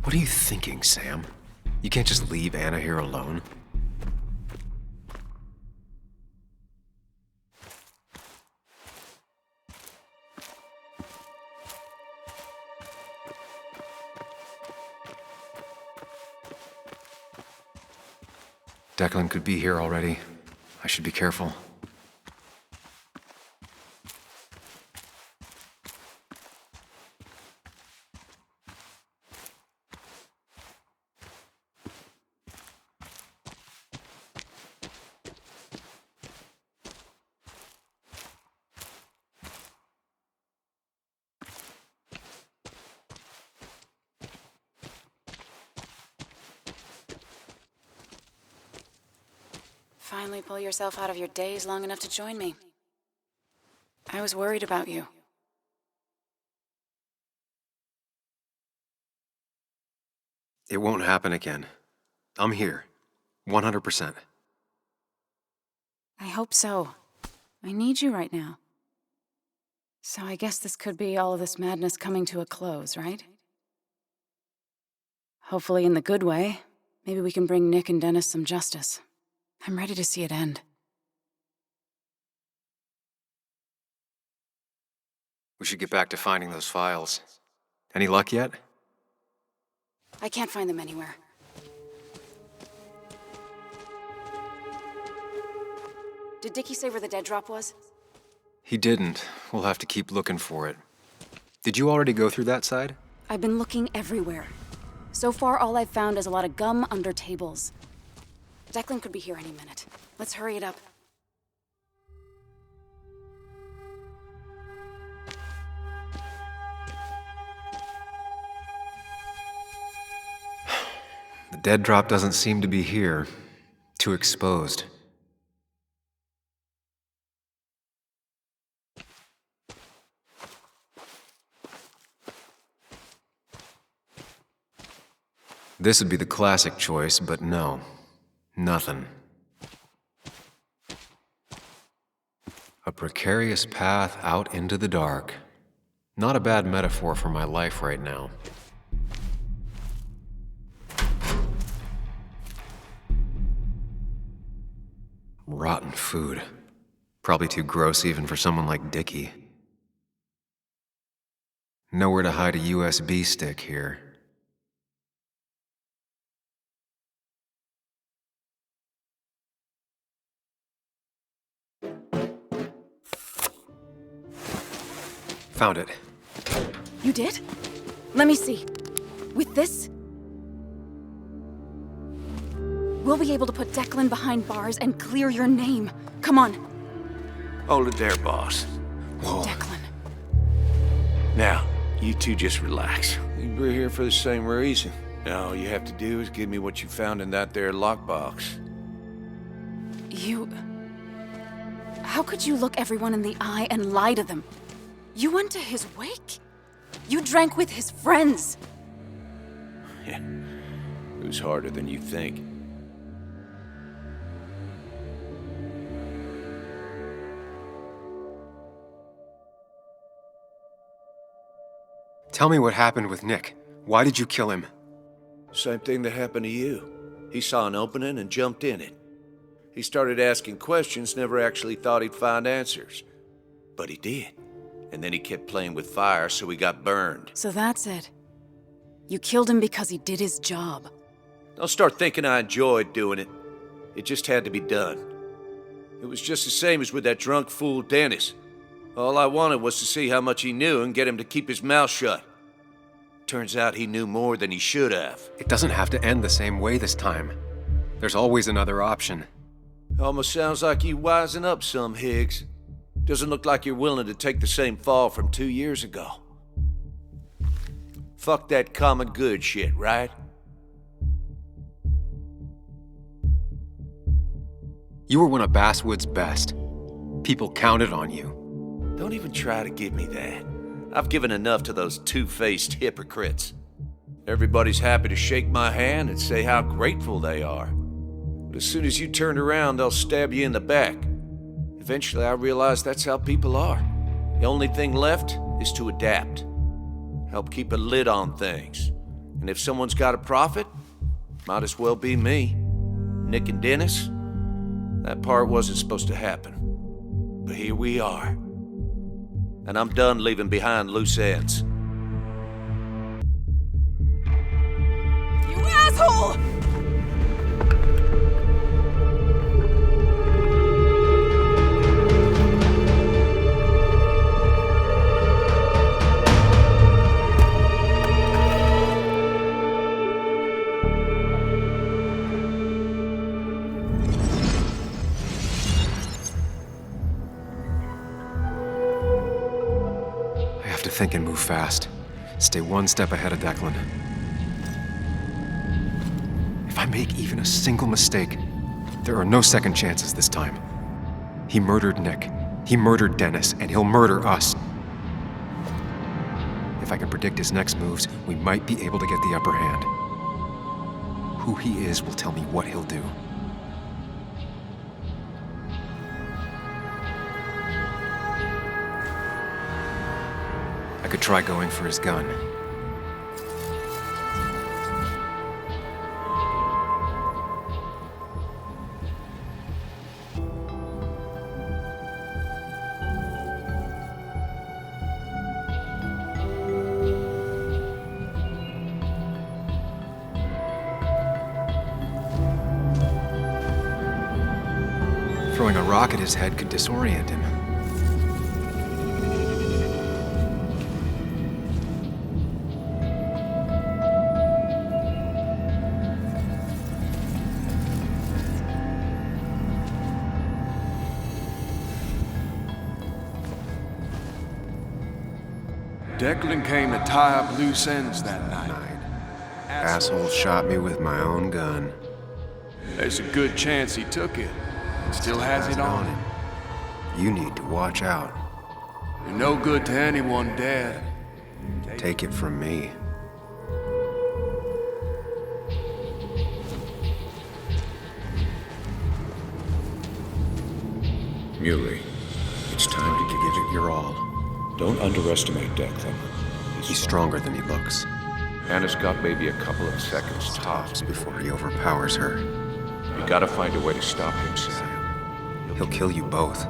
What are you thinking, Sam? You can't just leave Anna here alone. Declan could be here already. I should be careful. Finally pull yourself out of your daze long enough to join me. I was worried about you. It won't happen again. I'm here. 100%. I hope so. I need you right now. So I guess this could be all of this madness coming to a close, right? Hopefully in the good way. Maybe we can bring Nick and Dennis some justice. I'm ready to see it end. We should get back to finding those files. Any luck yet? I can't find them anywhere. Did Dickie say where the dead drop was? He didn't. We'll have to keep looking for it. Did you already go through that side? I've been looking everywhere. So far, all I've found is a lot of gum under tables. Declan could be here any minute. Let's hurry it up. The dead drop doesn't seem to be here. Too exposed. This would be the classic choice, but no. Nothing. A precarious path out into the dark. Not a bad metaphor for my life right now. Rotten food. Probably too gross even for someone like Dickie. Nowhere to hide a USB stick here. Found it. You did? Let me see. With this, we'll be able to put Declan behind bars and clear your name. Come on. Hold it there, boss. Whoa. Declan. Now, you two just relax. We're here for the same reason. All you have to do is give me what you found in that there lockbox. You... How could you look everyone in the eye and lie to them? You went to his wake? You drank with his friends. Yeah, it was harder than you think. Tell me what happened with Nick. Why did you kill him? Same thing that happened to you. He saw an opening and jumped in it. He started asking questions, never actually thought he'd find answers. But he did. And then he kept playing with fire, so he got burned. So that's it. You killed him because he did his job. Don't start thinking I enjoyed doing it. It just had to be done. It was just the same as with that drunk fool Dennis. All I wanted was to see how much he knew and get him to keep his mouth shut. Turns out he knew more than he should have. It doesn't have to end the same way this time. There's always another option. Almost sounds like you wising up some, Higgs. Doesn't look like you're willing to take the same fall from 2 years ago. Fuck that common good shit, right? You were one of Basswood's best. People counted on you. Don't even try to give me that. I've given enough to those two-faced hypocrites. Everybody's happy to shake my hand and say how grateful they are. But as soon as you turn around, they'll stab you in the back. Eventually, I realized that's how people are. The only thing left is to adapt. Help keep a lid on things. And if someone's got a profit, might as well be me. Nick and Dennis, that part wasn't supposed to happen. But here we are. And I'm done leaving behind loose ends. You asshole! I have to think and move fast. Stay one step ahead of Declan. If I make even a single mistake, there are no second chances this time. He murdered Nick, he murdered Dennis, and he'll murder us. If I can predict his next moves, we might be able to get the upper hand. Who he is will tell me what he'll do. I could try going for his gun. Throwing a rock at his head could disorient him. Declan came to tie up loose ends that night. Asshole shot me with my own gun. There's a good chance he took it. Still has it on him. You need to watch out. You're no good to anyone dead. Take it from me. Muley, it's time to Give it your all. Don't underestimate Declan. He's stronger than he looks. Anna's got maybe a couple of seconds tops. Before he overpowers her, You gotta find a way to stop him, Sam. he'll kill you both.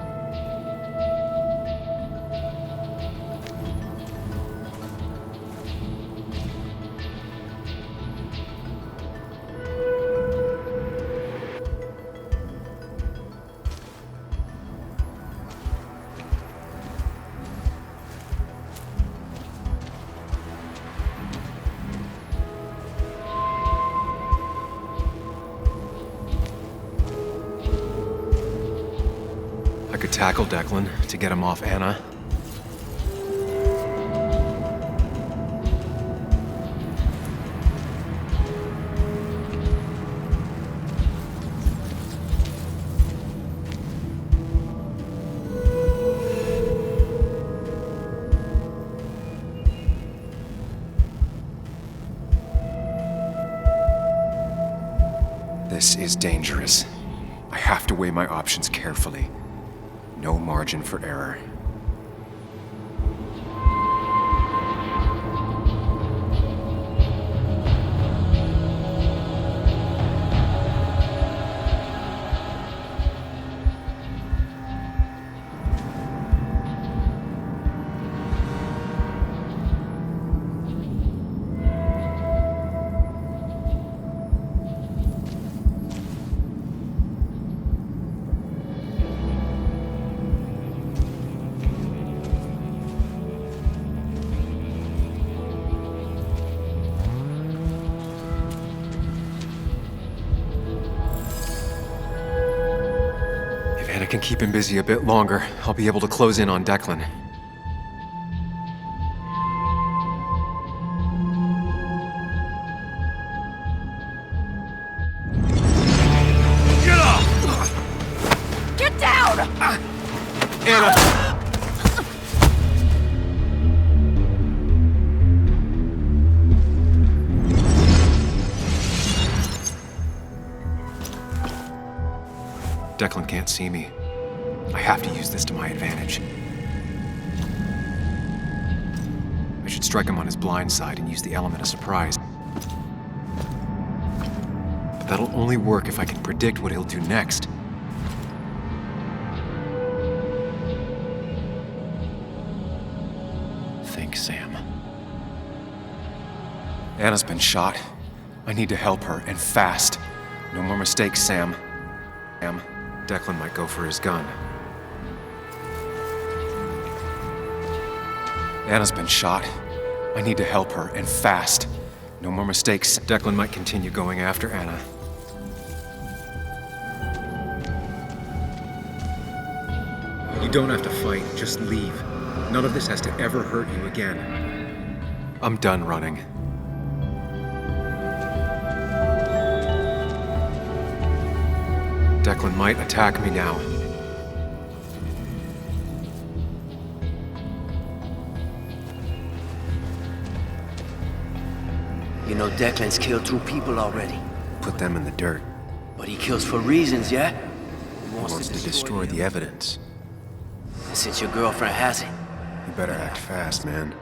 I could tackle Declan to get him off Anna. This is dangerous. I have to weigh my options carefully. No margin for error. If I can keep him busy a bit longer, I'll be able to close in on Declan. Get down! Anna! Declan can't see me. I have to use this to my advantage. I should strike him on his blind side and use the element of surprise. But that'll only work if I can predict what he'll do next. Think, Sam. Anna's been shot. I need to help her, and fast. No more mistakes, Sam. Declan might go for his gun. Anna's been shot. I need to help her, and fast. No more mistakes. Declan might continue going after Anna. You don't have to fight, just leave. None of this has to ever hurt you again. I'm done running. Declan might attack me now. You know Declan's killed 2 people already. Put them in the dirt. But he kills for reasons, yeah? He Wants to destroy the evidence. And since your girlfriend has it, You better act fast, man.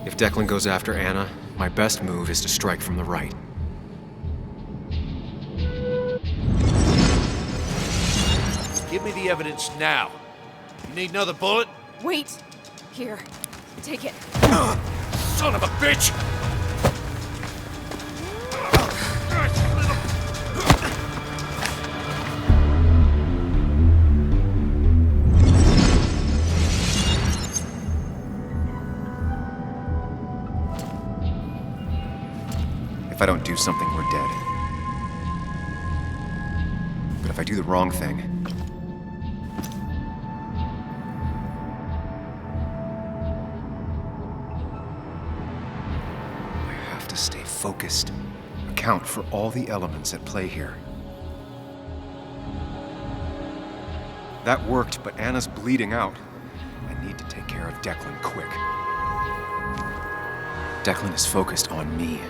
If Declan goes after Anna, my best move is to strike from the right. Give me the evidence now. You need another bullet? Wait! Here, take it. Son of a bitch! If I don't do something, we're dead. But if I do the wrong thing, I have to stay focused, account for all the elements at play here. That worked, but Anna's bleeding out. I need to take care of Declan quick. Declan is focused on me.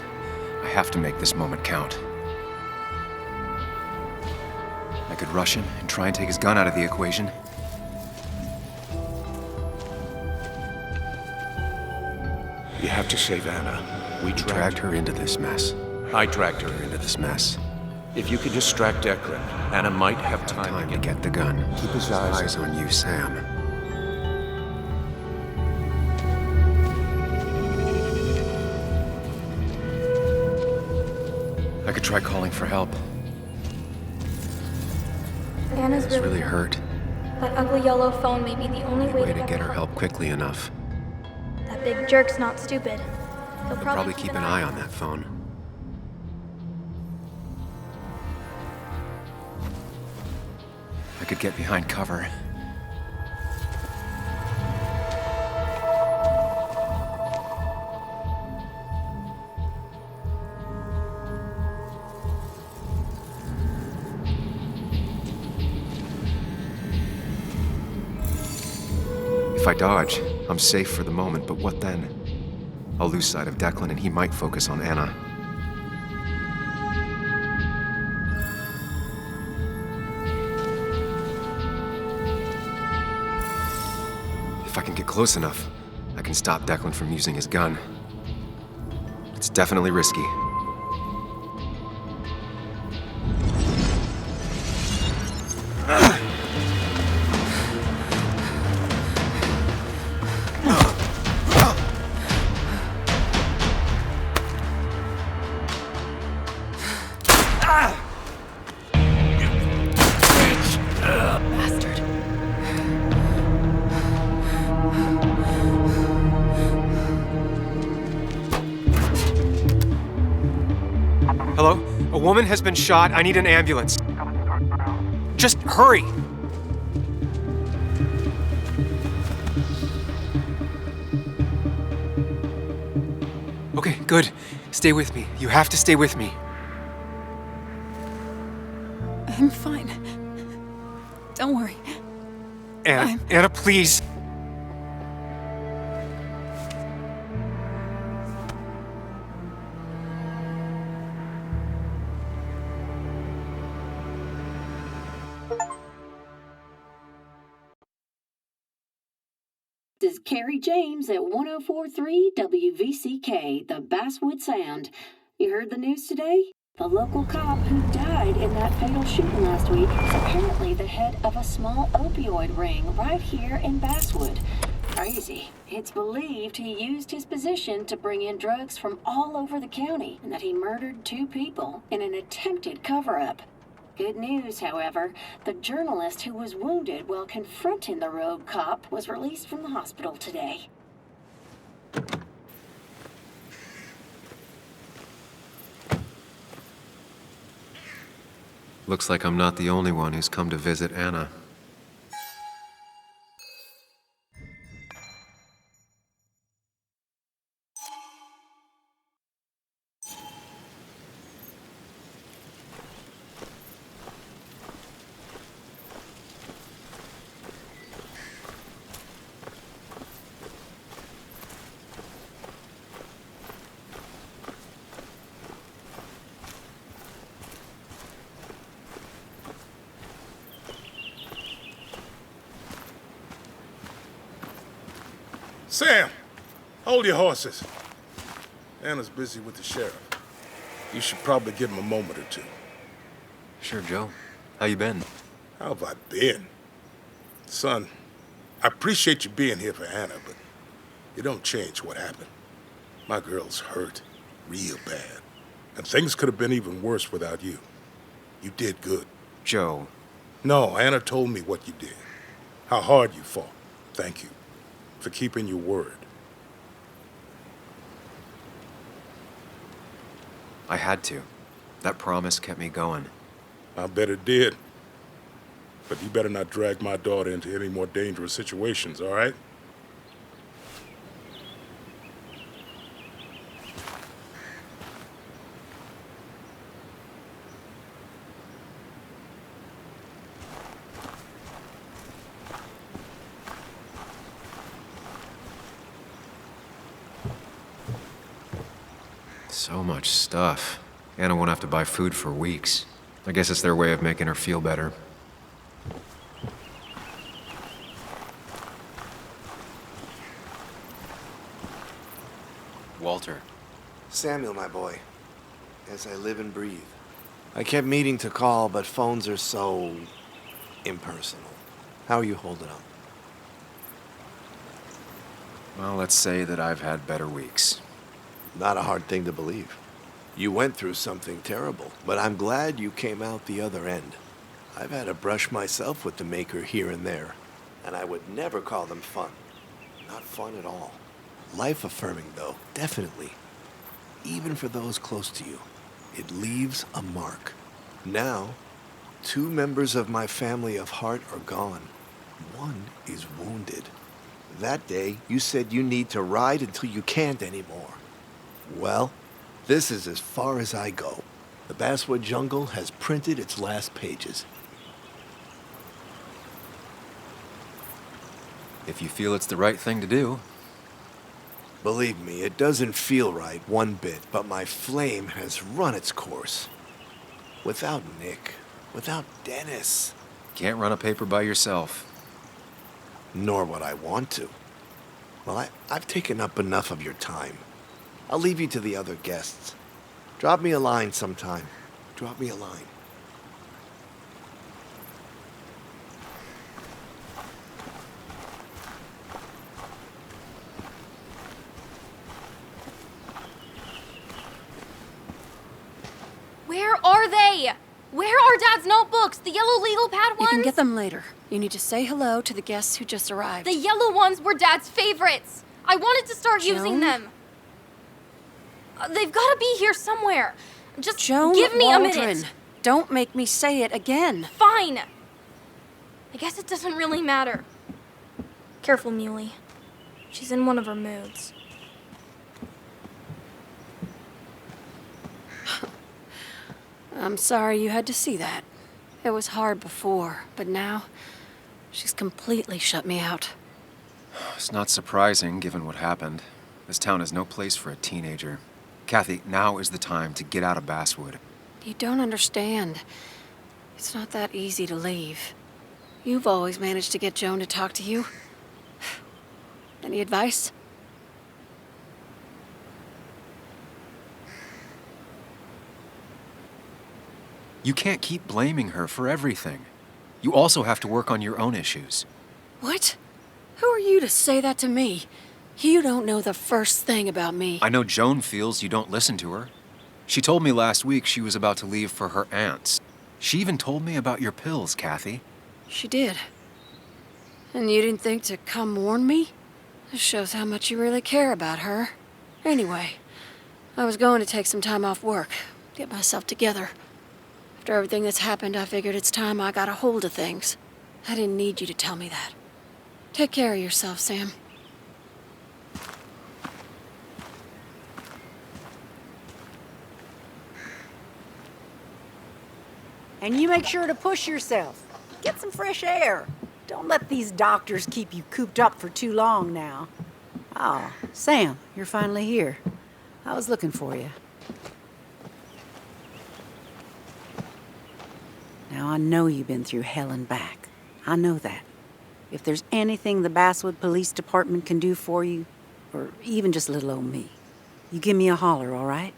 I have to make this moment count. I could rush him and try and take his gun out of the equation. You have to save Anna. We We dragged her into this mess. I dragged her in. Into this mess. If you could distract Declan, Anna might have Time to get the gun. Keep his eyes on you, Sam. I could try calling for help. Anna's It's really hurt. That ugly yellow phone may be the only way Way to get her help quickly enough. That big jerk's not stupid. He'll I'll probably keep an eye on that phone. I could get behind cover. If I dodge, I'm safe for the moment, but what then? I'll lose sight of Declan and he might focus on Anna. If I can get close enough, I can stop Declan from using his gun. It's definitely risky. Bastard. Hello? A woman has been shot. I need an ambulance. Just hurry! Okay, good. Stay with me. You have to stay with me. I'm fine. Don't worry. Anna, Anna, please. Carrie James at 1043 WVCK, the Basswood Sound. You heard the news today? The local cop who died in that fatal shooting last week is apparently the head of a small opioid ring right here in Basswood. Crazy. It's believed he used his position to bring in drugs from all over the county and that he murdered 2 people in an attempted cover-up. Good news, however, the journalist who was wounded while confronting the rogue cop was released from the hospital today. Looks like I'm not the only one who's come to visit Anna. Sam, hold your horses. Anna's busy with the sheriff. You should probably give him a moment or two. Sure, Joe. How you been? How have I been? Son, I appreciate you being here for Anna, but you don't change what happened. My girl's hurt, real bad. And things could have been even worse without you. You did good. Joe. No, Anna told me what you did. How hard you fought. Thank you for keeping your word. I had to. That promise kept me going. I bet it did. But you better not drag my daughter into any more dangerous situations, all right? So much stuff. Anna won't have to buy food for weeks. I guess it's their way of making her feel better. Walter. Samuel, my boy. As I live and breathe. I kept meaning to call, but phones are so impersonal. How are you holding up? Well, let's say that I've had better weeks. Not a hard thing to believe. You went through something terrible, but I'm glad you came out the other end. I've had a brush myself with the Maker here and there, and I would never call them fun. Not fun at all. Life-affirming, though, definitely. Even for those close to you, it leaves a mark. Now, 2 members of my family of heart are gone. 1 is wounded. That day, you said you need to ride until you can't anymore. Well, this is as far as I go. The Basswood Jungle has printed its last pages. If you feel it's the right thing to do. Believe me, it doesn't feel right one bit, but my flame has run its course. Without Nick, without Dennis. Can't run a paper by yourself. Nor would I want to. Well, I've taken up enough of your time. I'll leave you to the other guests. Drop me a line sometime. Drop me a line. Where are they? Where are Dad's notebooks? The yellow legal pad ones? You can get them later. You need to say hello to the guests who just arrived. The yellow ones were Dad's favorites. I wanted to start using them. They've got to be here somewhere. Just Joan give me Waldron. a minute. Don't make me say it again. Fine. I guess it doesn't really matter. Careful, Muley. She's in one of her moods. I'm sorry you had to see that. It was hard before, but now she's completely shut me out. It's not surprising, given what happened. This town is no place for a teenager. Kathy, now is the time to get out of Basswood. You don't understand. It's not that easy to leave. You've always managed to get Joan to talk to you. Any advice? You can't keep blaming her for everything. You also have to work on your own issues. What? Who are you to say that to me? You don't know the first thing about me. I know Joan feels you don't listen to her. She told me last week she was about to leave for her aunt's. She even told me about your pills, Kathy. She did. And you didn't think to come warn me? This shows how much you really care about her. Anyway, I was going to take some time off work, get myself together. After everything that's happened, I figured it's time I got a hold of things. I didn't need you to tell me that. Take care of yourself, Sam. And you make sure to push yourself. Get some fresh air. Don't let these doctors keep you cooped up for too long now. Oh, Sam, you're finally here. I was looking for you. Now, I know you've been through hell and back. I know that. If there's anything the Basswood Police Department can do for you, or even just little old me, you give me a holler, all right?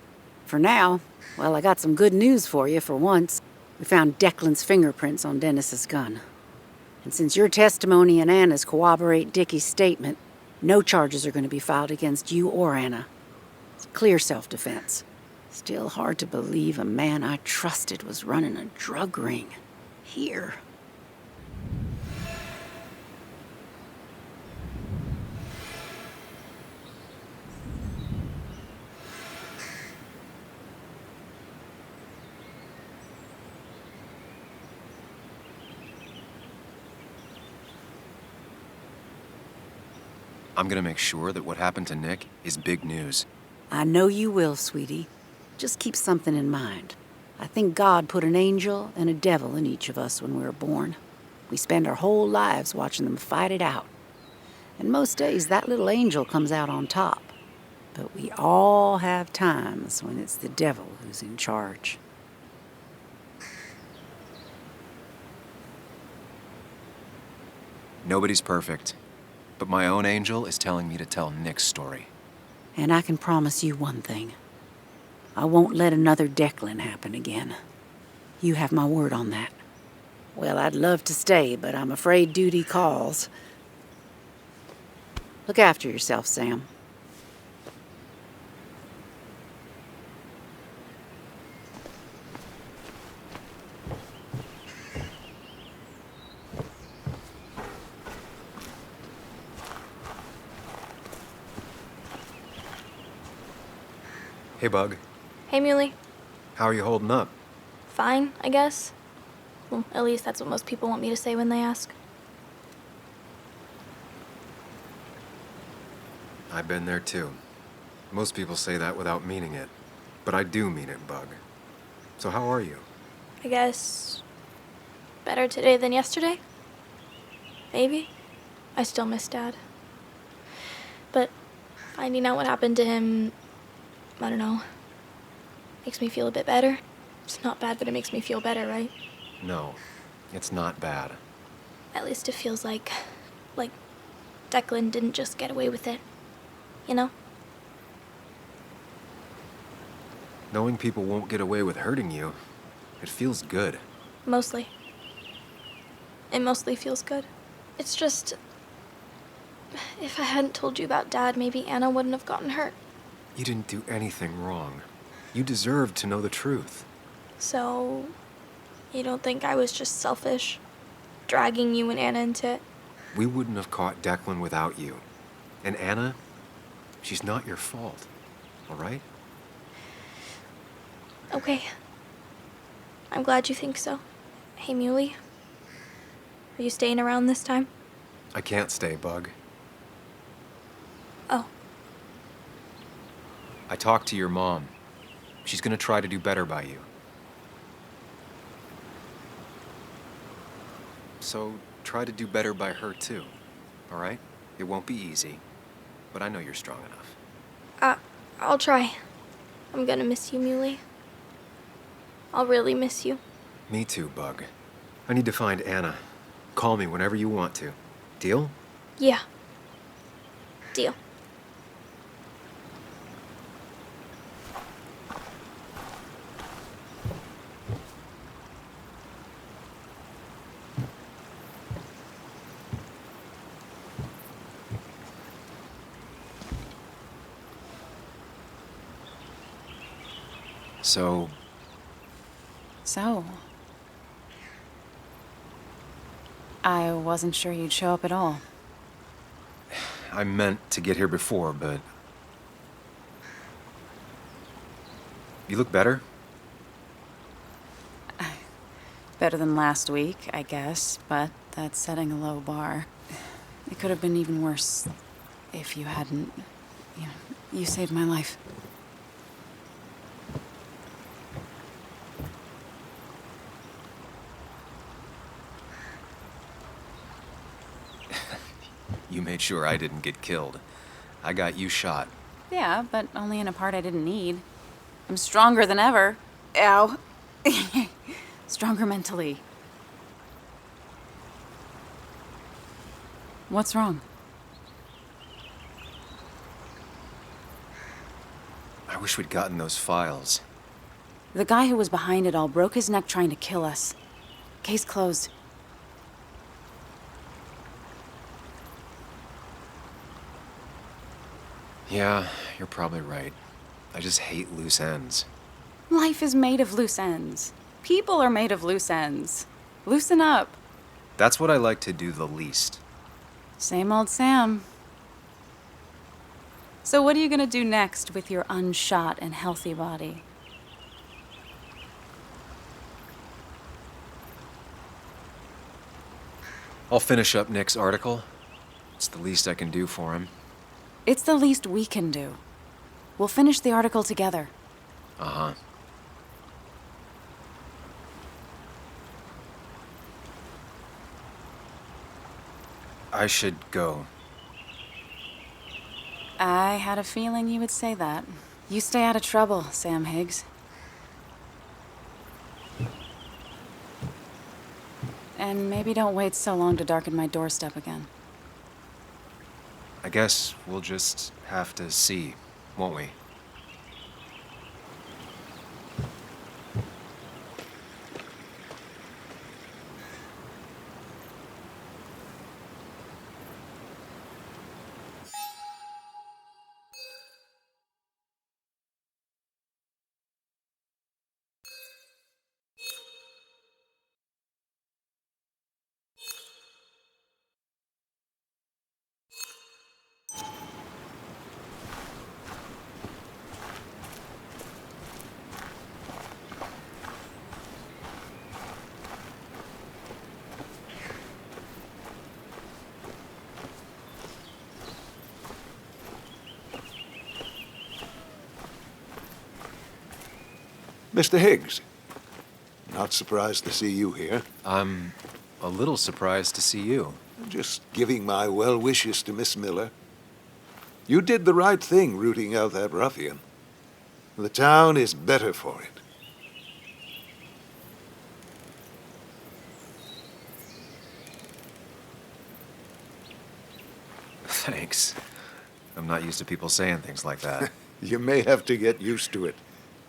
For now, well, I got some good news for you for once. We found Declan's fingerprints on Dennis's gun. And since your testimony and Anna's corroborate Dickie's statement, no charges are going to be filed against you or Anna. It's clear self-defense. Still hard to believe a man I trusted was running a drug ring. Here. I'm gonna make sure that what happened to Nick is big news. I know you will, sweetie. Just keep something in mind. I think God put an angel and a devil in each of us when we were born. We spend our whole lives watching them fight it out. And most days, that little angel comes out on top. But we all have times when it's the devil who's in charge. Nobody's perfect, but my own angel is telling me to tell Nick's story. And I can promise you one thing. I won't let another Declan happen again. You have my word on that. Well, I'd love to stay, but I'm afraid duty calls. Look after yourself, Sam. Hey, Bug. Hey, Muley. How are you holding up? Fine, I guess. Well, at least that's what most people want me to say when they ask. I've been there too. Most people say that without meaning it. But I do mean it, Bug. So how are you? I guess better today than yesterday? Maybe. I still miss Dad. But finding out what happened to him, I don't know, makes me feel a bit better. It's not bad, but it makes me feel better, right? No, it's not bad. At least it feels like Declan didn't just get away with it. You know? Knowing people won't get away with hurting you, it feels good. Mostly. It mostly feels good. It's just, if I hadn't told you about Dad, maybe Anna wouldn't have gotten hurt. You didn't do anything wrong. You deserved to know the truth. So, you don't think I was just selfish, dragging you and Anna into it? We wouldn't have caught Declan without you. And Anna, she's not your fault, all right? Okay. I'm glad you think so. Hey, Muley. Are you staying around this time? I can't stay, Bug. Oh. I talked to your mom. She's gonna try to do better by you. So try to do better by her too, all right? It won't be easy, but I know you're strong enough. I'll try. I'm gonna miss you, Muley. I'll really miss you. Me too, Bug. I need to find Anna. Call me whenever you want to. Deal? Yeah. Deal. So, I wasn't sure you'd show up at all. I meant to get here before, but... You look better? Better than last week, I guess, but that's setting a low bar. It could have been even worse if you hadn't... you saved my life. You made sure I didn't get killed. I got you shot. Yeah, but only in a part I didn't need. I'm stronger than ever. Ow. Stronger mentally. What's wrong? I wish we'd gotten those files. The guy who was behind it all broke his neck trying to kill us. Case closed. Yeah, you're probably right. I just hate loose ends. Life is made of loose ends. People are made of loose ends. Loosen up. That's what I like to do the least. Same old Sam. So what are you gonna do next with your unshot and healthy body? I'll finish up Nick's article. It's the least I can do for him. It's the least we can do. We'll finish the article together. Uh-huh. I should go. I had a feeling you would say that. You stay out of trouble, Sam Higgs. And maybe don't wait so long to darken my doorstep again. I guess we'll just have to see, won't we? Mr. Higgs, not surprised to see you here. I'm a little surprised to see you. Just giving my well wishes to Miss Miller. You did the right thing rooting out that ruffian. The town is better for it. Thanks. I'm not used to people saying things like that. You may have to get used to it.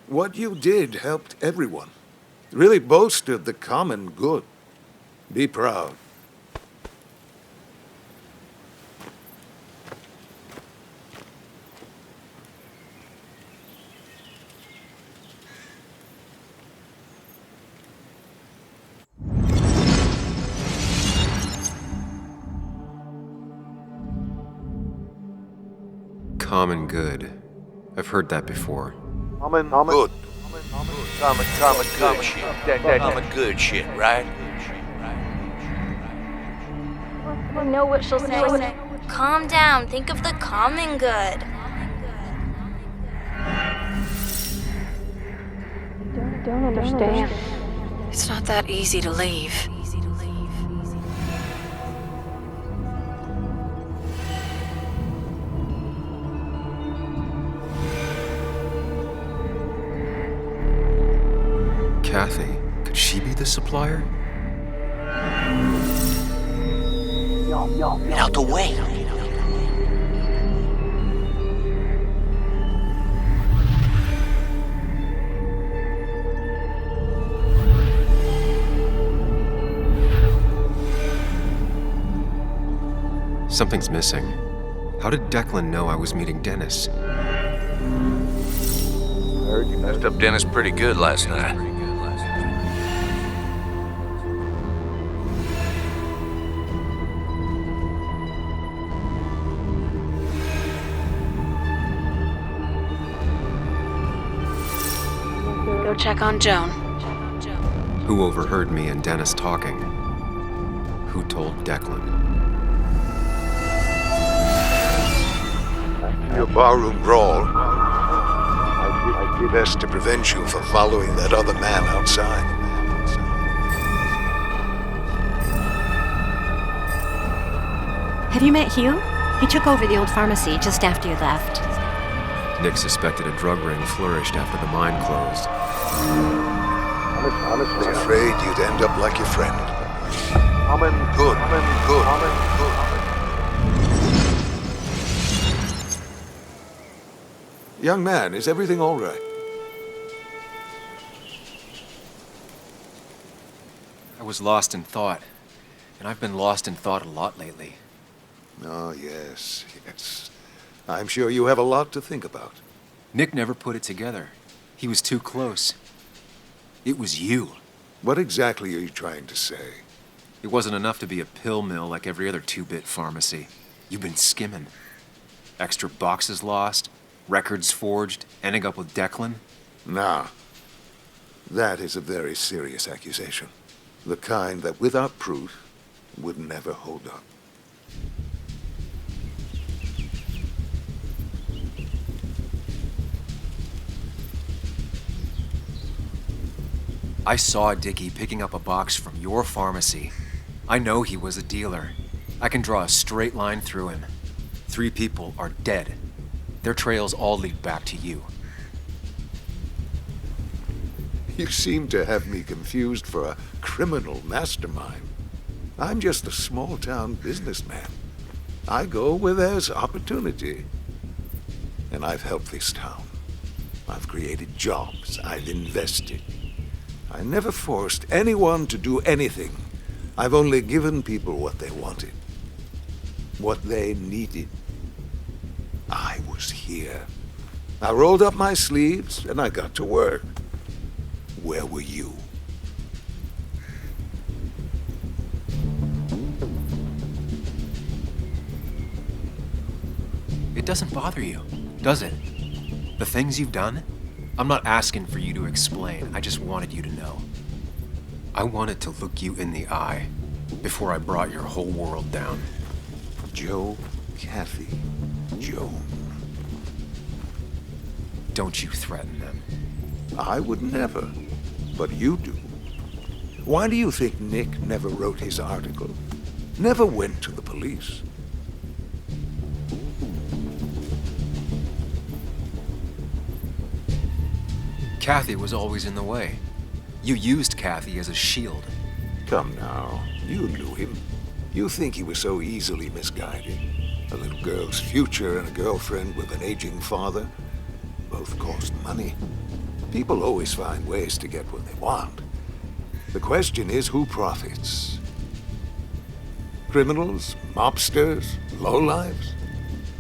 What you did helped everyone. Really bolstered the common good. Be proud. Common good. I've heard that before. Good. Common good shit. Common good shit, right? I know what she'll say. Calm down. Think of the common good. Don't understand. It's not that easy to leave. Kathy, could she be the supplier? Get out the way. Something's missing. How did Declan know I was meeting Dennis? Heard you messed up Dennis pretty good last night. Go check on Joan. Who overheard me and Dennis talking? Who told Declan? Your barroom brawl. I did best to prevent you from following that other man outside. Have you met Hugh? He took over the old pharmacy just after you left. Nick suspected a drug ring flourished after the mine closed. I was afraid you'd end up like your friend. Good. Young man, is everything all right? I was lost in thought, and I've been lost in thought a lot lately. Oh, yes. I'm sure you have a lot to think about. Nick never put it together. He was too close. It was you. What exactly are you trying to say? It wasn't enough to be a pill mill like every other two-bit pharmacy. You've been skimming. Extra boxes lost, records forged, ending up with Declan. Nah. That is a very serious accusation. The kind that, without proof, would never hold up. I saw Dickie picking up a box from your pharmacy. I know he was a dealer. I can draw a straight line through him. 3 people are dead. Their trails all lead back to you. You seem to have me confused for a criminal mastermind. I'm just a small-town businessman. I go where there's opportunity. And I've helped this town. I've created jobs. I've invested. I never forced anyone to do anything. I've only given people what they wanted. What they needed. I was here. I rolled up my sleeves and I got to work. Where were you? It doesn't bother you, does it? The things you've done? I'm not asking for you to explain. I just wanted you to know. I wanted to look you in the eye before I brought your whole world down. Joe, Kathy, Joan. Don't you threaten them. I would never, but you do. Why do you think Nick never wrote his article? Never went to the police? Kathy was always in the way. You used Kathy as a shield. Come now, you knew him. You think he was so easily misguided? A little girl's future and a girlfriend with an aging father? Both cost money. People always find ways to get what they want. The question is, who profits? Criminals? Mobsters? Lowlifes?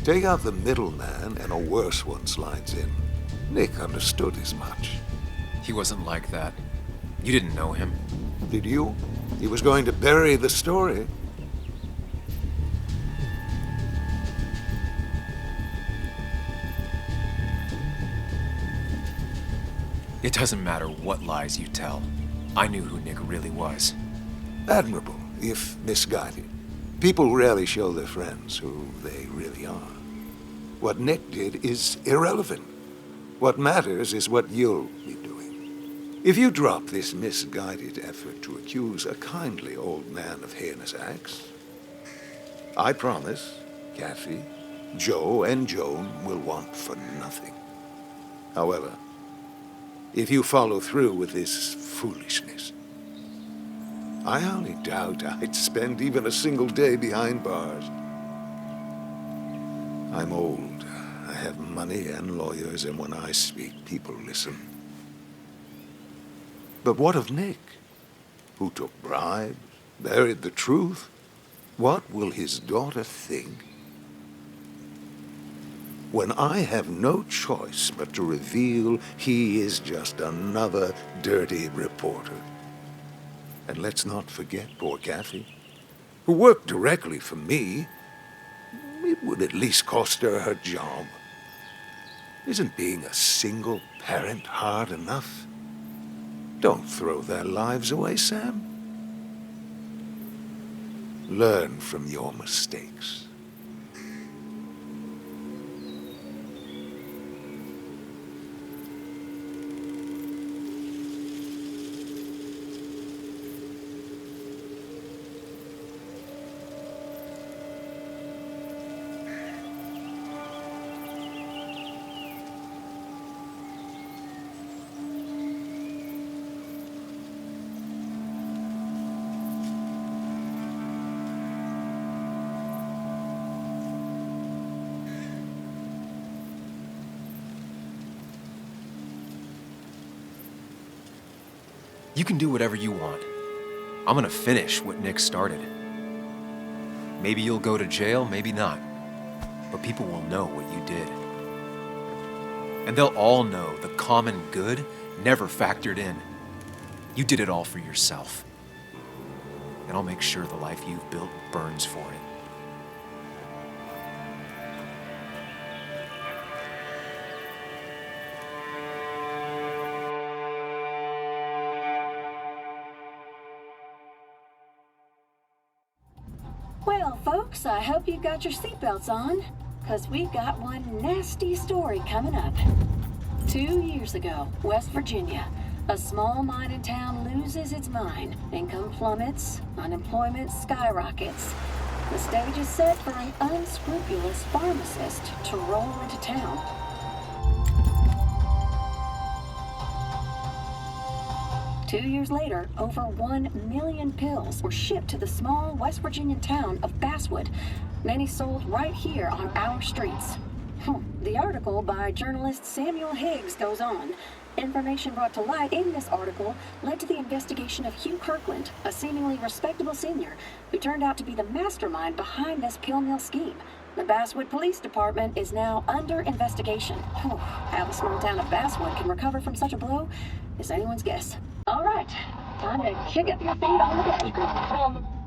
Take out the middleman and a worse one slides in. Nick understood as much. He wasn't like that. You didn't know him. Did you? He was going to bury the story. It doesn't matter what lies you tell. I knew who Nick really was. Admirable, if misguided. People rarely show their friends who they really are. What Nick did is irrelevant. What matters is what you'll be doing. If you drop this misguided effort to accuse a kindly old man of heinous acts, I promise Kathy, Joe, and Joan will want for nothing. However, if you follow through with this foolishness, I highly doubt I'd spend even a single day behind bars. I'm old. I have money and lawyers, and when I speak, people listen. But what of Nick? Who took bribes, buried the truth, What will his daughter think when I have no choice but to reveal he is just another dirty reporter? And let's not forget poor Kathy, who worked directly for me. It would at least cost her her job. Isn't being a single parent hard enough? Don't throw their lives away, Sam. Learn from your mistakes. You can do whatever you want. I'm gonna finish what Nick started. Maybe you'll go to jail, maybe not. But people will know what you did. And they'll all know the common good never factored in. You did it all for yourself. And I'll make sure the life you've built burns for it. Well, folks, I hope you've got your seatbelts on, because we've got one nasty story coming up. 2 years ago, West Virginia, a small mining town loses its mine. Income plummets, unemployment skyrockets. The stage is set for an unscrupulous pharmacist to roll into town. Two years later, over 1 million pills were shipped to the small West Virginian town of Basswood, many sold right here on our streets. The article by journalist Samuel Higgs goes on. Information brought to light in this article led to the investigation of Hugh Kirkland, a seemingly respectable senior who turned out to be the mastermind behind this pill mill scheme. The Basswood Police Department is now under investigation. How the small town of Basswood can recover from such a blow is anyone's guess. All right, time to kick up your feet on the dashboard.